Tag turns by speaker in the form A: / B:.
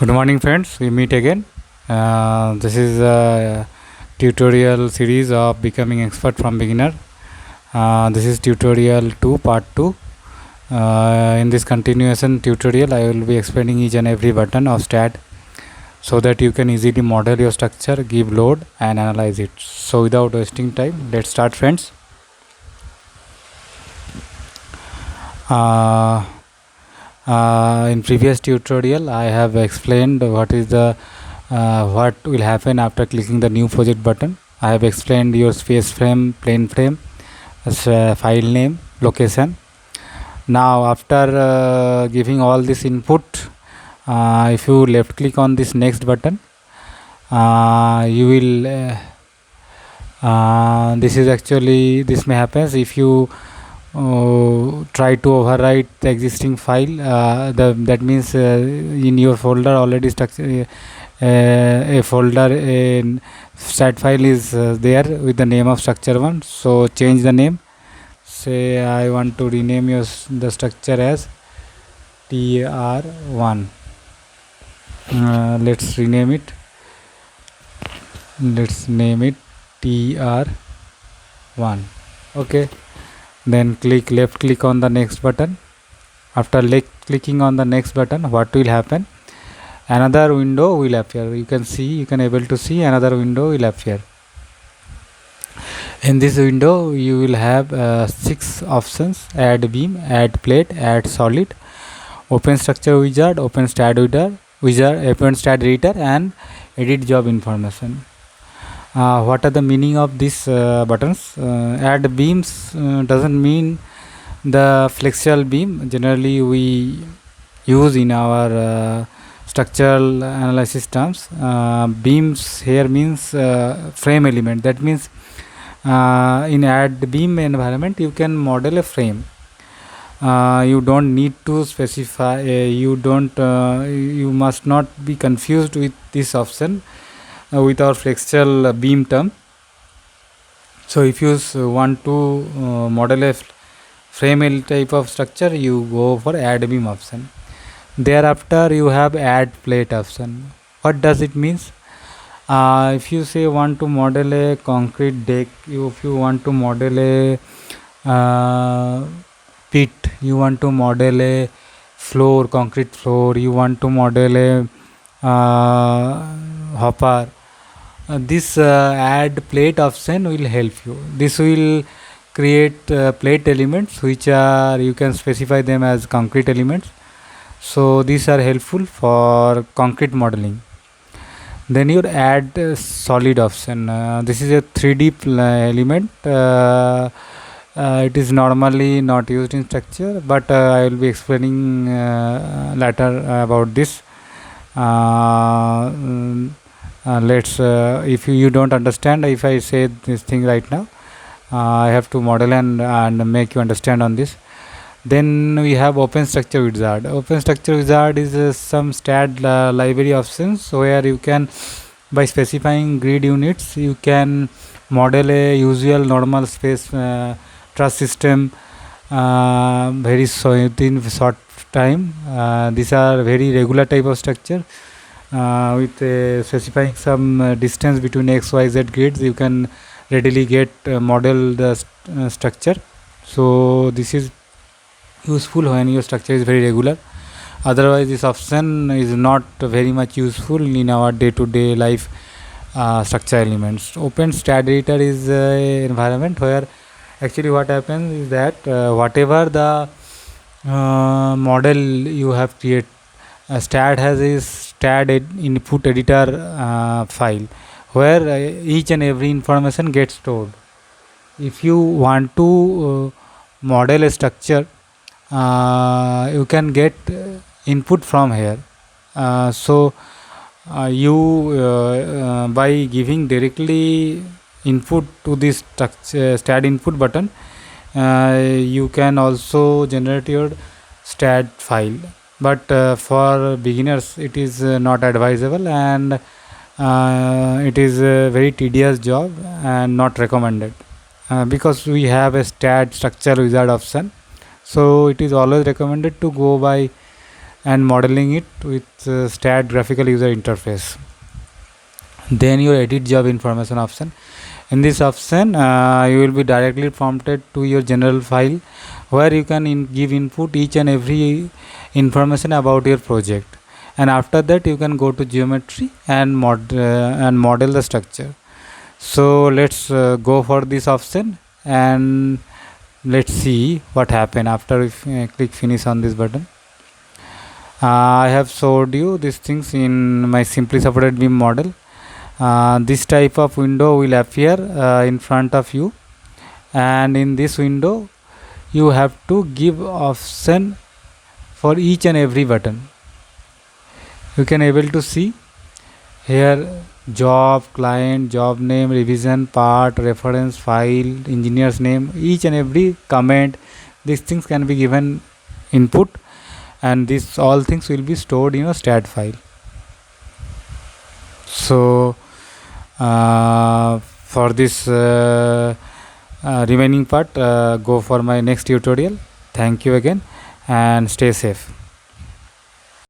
A: Good morning, friends. We meet again. This is a tutorial series of becoming expert from beginner. This is tutorial 2, part 2. In this continuation tutorial, I will be explaining each and every button of STAAD so that you can easily model your structure, give load, and analyze it. So, without wasting time, let's start, friends. In previous tutorial I have explained what will happen after clicking the new project button. I have explained your space frame, plane frame, file name, location. Now after giving all this input, if you left click on this next button, you will this may happen if you try to overwrite the existing file. That means in your folder already structure a folder in stat file is there with the name of structure1. So change the name. Say I want to rename the structure as TR1. Let's rename it. Let's name it TR1. Okay. Then left click on the next button. After clicking on the next button, what will happen? Another window will appear. You can able to see another window will appear. In this window you will have 6 options: add beam, add plate, add solid, open structure wizard, open STAAD wizard, open STAAD editor, and edit job information. What are the meaning of these buttons? Add beams doesn't mean the flexural beam generally we use in our structural analysis terms. Beams here means frame element. That means in add beam environment you can model a frame. You don't need to specify. You must not be confused with this option with our flexural beam term. So if you want to model a frame type of structure, you go for add beam option. Thereafter you have add plate option. What does it means? If you say want to model a concrete deck, if you want to model a pit, you want to model a floor, concrete floor, you want to model a hopper, this add plate option will help you. This will create plate elements which are you can specify them as concrete elements. So these are helpful for concrete modeling. Then you add solid option. This is a 3D element. It is normally not used in structure, but I will be explaining later about this. If you don't understand, if I say this thing right now, I have to model and make you understand on this. Then we have open structure wizard. Open structure wizard is some STAAD library options where you can, by specifying grid units, you can model a usual normal space truss system within short time. These are very regular type of structure. With specifying some distance between XYZ grids, you can readily get model the structure. So this is useful when your structure is very regular. Otherwise this option is not very much useful in our day-to-day life structure elements. Open STAAD editor is environment where actually what happens is that whatever the model you have created, STAAD has a STAAD input editor file where each and every information gets stored. If you want to model a structure, you can get input from here. By giving directly input to this STAAD input button, you can also generate your STAAD file. But for beginners it is not advisable, and it is a very tedious job and not recommended because we have a STAAD structure wizard option. So it is always recommended to go by and modeling it with STAAD graphical user interface. Then your edit job information option. In this option, you will be directly prompted to your general file, where you can give input each and every information about your project, and after that you can go to geometry and model the structure. So let's go for this option, and let's see what happen after if click finish on this button. I have showed you these things in my simply supported beam model. This type of window will appear in front of you, and in this window you have to give option for each and every button. You can able to see here job, client, job name, revision, part, reference, file, engineer's name, each and every comment. These things can be given input, and this all things will be stored in a STAAD file. So for this remaining part, go for my next tutorial. Thank you again, and stay safe.